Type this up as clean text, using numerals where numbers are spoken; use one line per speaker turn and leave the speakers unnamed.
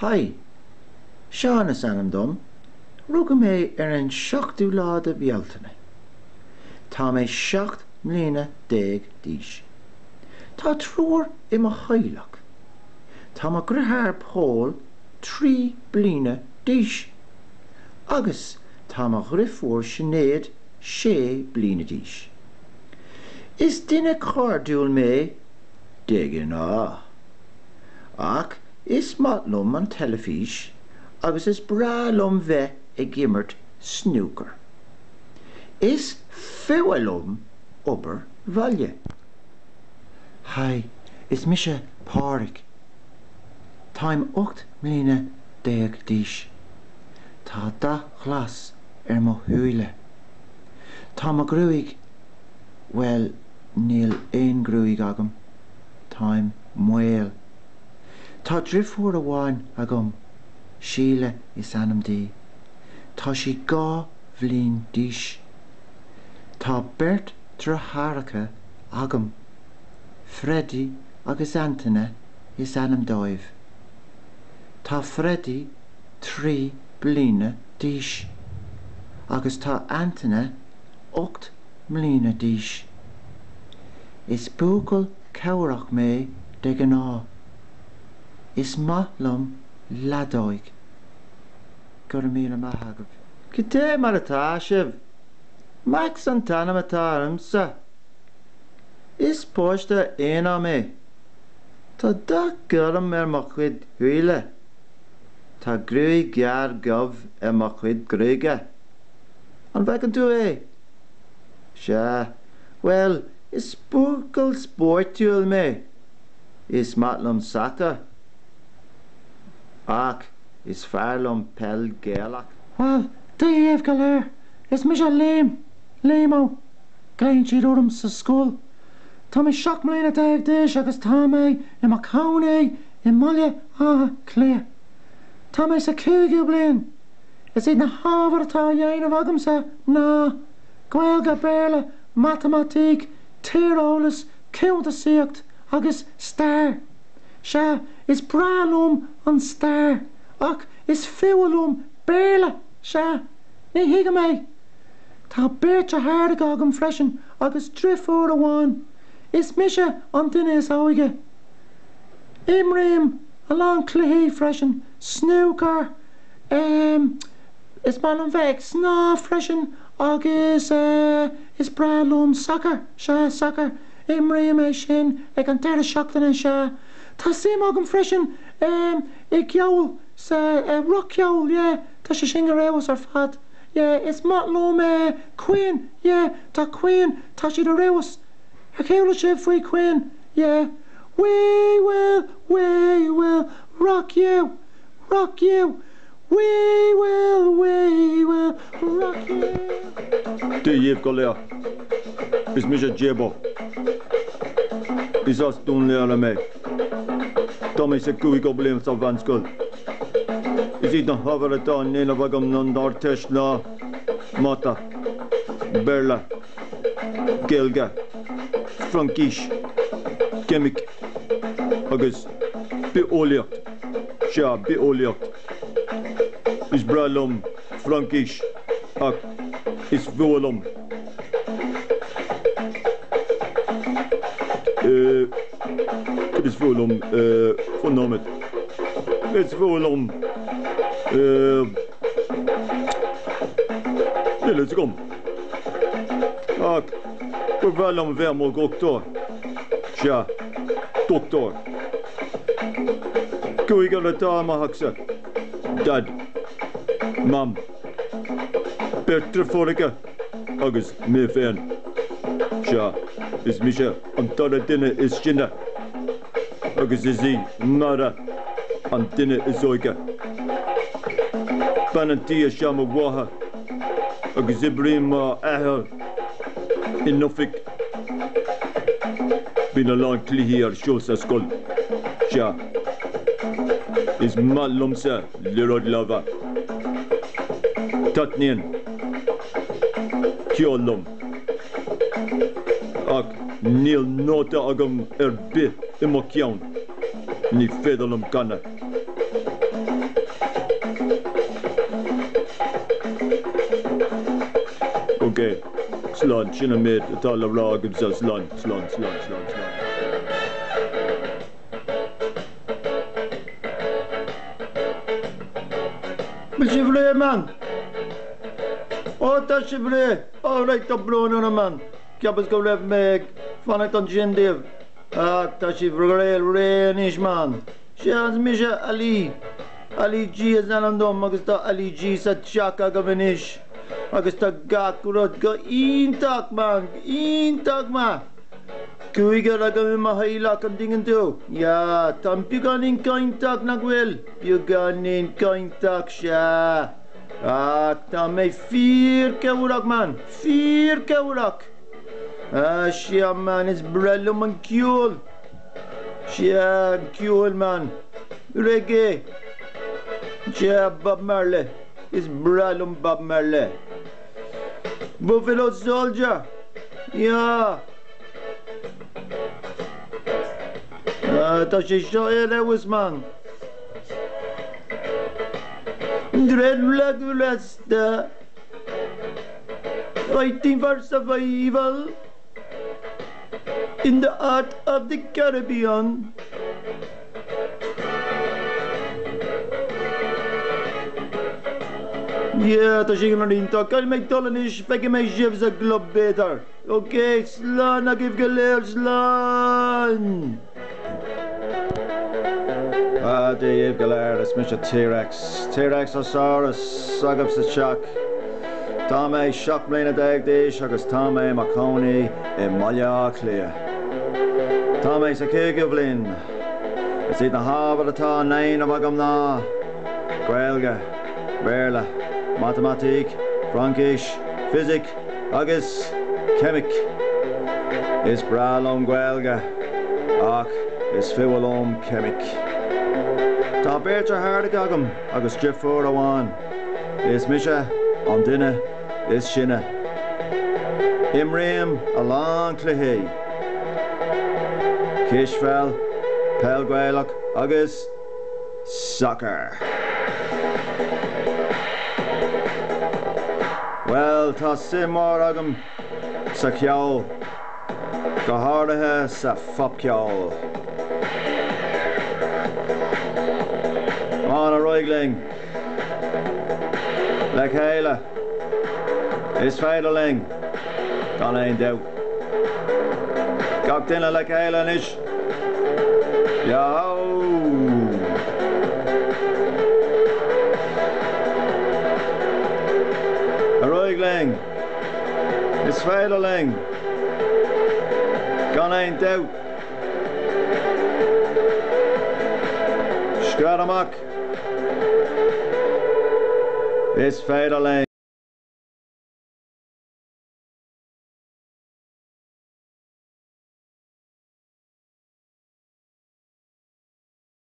Hai, Sean is anam dom, rúga mé an seachtú láda bealtaine. Tá mé 7 mbliana 10 díos. Tá trúr I mo chailech. Tá mo grithar Paul 3 mbliana díos. Agus tá mo grithúr Sinead 6 mbliana díos. Is duine cardúil mé 10 ach is matlum an telefís agus is bralum bheith gimmert snooker. Is féwalum ober valje. Hai, is misje páric. Táim 8 mbliana 10 díos. Tá da glas mo huile. Tá mo grúig, well, níl ein grúig agam. Táim muil. Tá drifúr amháin agam. Síle is anam dí. Tá sí 2 mbliana díos. Tá Bert Traharacha agam. Freddy agus Anthony is anam dóibh. Tá Freddy 3 mbliana díos. Agus tá Anthony 8 mbliana díos. Is búcail cabhrach mé 10. Is matlum ladóig. Gur míle maithagab. Cité mar atá sibh. Max an tanam atáramsa. Is póiste éana mé. Tá da gurm mo chuid huile. Tá grúig gear gobh mo chuid grúige. An bhecan tú é? Se, well, is búcail sportiúil mé. Is matlum soccer. Ach, is fearlum pel géalach.
Well, Dave galéir, is mis a léimo, gain siad orm sa skúl. Tá mé 7 mbliana 10 díos agus tá mé I mo cain I mulle clé. Tá mé sa 20 blian. Is iad na hábhar atá dhéanamh agam sa ná gaeilge béle, matematíc, tíreolalas, countasaíocht agus stair. Se is bralum an stair, ach is féwalum béle, se, ní higa mé. Tá Bert a chairde agam freisin agus drifúr amháin. Is misje an duine is óige. Imrim a lang cluichí freisin, snooker, is man an bheith sná freisin agus is bralum soccer, se soccer. Imrim é sin ag an deire seachtaine se. Tá sim agam freisin I ceol sa rock ceol, yeah. Tá sé sin go réabhas ar fad. Yeah, is matlum Queen, yeah. Tá Queen, tá siad a réabhas. A ceola sibh faoi Queen, yeah. We will rock you. We will rock you.
Dave go léir. Is mis a jébo. Is as dún léir mé. Tá mé sa 2 go bliana sa bhanscoil. Is iad na habhar atá néana bhagam nan dar teis ná mata, berla, gelga, frankis, gemic, agus biolaíocht, se biolaíocht. Is bralum frankis, ach is bhualum. Is bhualum funnomit. Is bhualum let's go. Ach, we're bralum vermo goktor. Ja, doktor. Kuiga la tama haksa. Dad. Mam. Bertre forika. Agus me féin. Ja, is misha an tada dinne is shinna. Agus is mara an dinne is oiga. Banantia shama waha. Agus Ibrahim ahel. Inofik. Been a long clihi ar shows a skull. Ja. Is malumsa lirod lava. Tatnien. Kiolum. Ak nil nota agam bi imokion. Ni fedalum kana. Okay. Slán sinna méid atá le rágam sa slán.
Bhfuil si bhré, man. Ó, tá si bhré. Ó, right tá brúna, man. Ceapas go raibh méid fannacht an gindíomh. Ach, tá si bhréil réanis, man. Seans mise Ali. Ali G is an dom, agus tá Ali G sa teacha go bhanis. Agus tá gacrod go ionach, man. Ionach, man. Cúige le go ma hailach an dingen tú. Ja, tá piganin caintach na bhfuil. Piganin caintach se. Ach, tá mé 4 cewrach, man. 4 cewrach. Sia, man, is brellum an ciúl. Sia, an ciúl, man. Reggae. Sia, Bob Marley. Is brellum Bob Marley. Buffalo Soldier. Ja. Tá sé seo lewis, man. Dreadleg Lester. Fighting for survival in the heart of the Caribbean. Yeah, tá sé gan ínta. Cail méid dolan is feice méid sibh a glob betar. Okay, slán a gibh go léir slán. Dave Galer, is mis a T-Rex. T-Rex Osaurus, agab sa shock. Tá mé shock mléna deag déis agus tá mé Maconi I Malia Clia. Tá mé sa céige blin. Is iad na hábhar atá nain am agam ná. Gaelga, Berla, Mathematic, Frankish, Physic, agus Chemic. Is bralom Gaelga, ach is fiwalom Chemic. Tá béirte háirde agam agus Jeffór amháin. Is mise an duine is sinne. Imréim a lán cluhé. Kisfel, Pelgwailach agus soccer. Well, tá simór agam sa ceol. Go háirithe sa fop ceol. On a roigling. Le chéile. Is féidirling. Gan éon doubt. Gach duine le chéile inis. Yo! A roigling. Is féidirling. Gan éon doubt. Scrad amach. Is féidirling.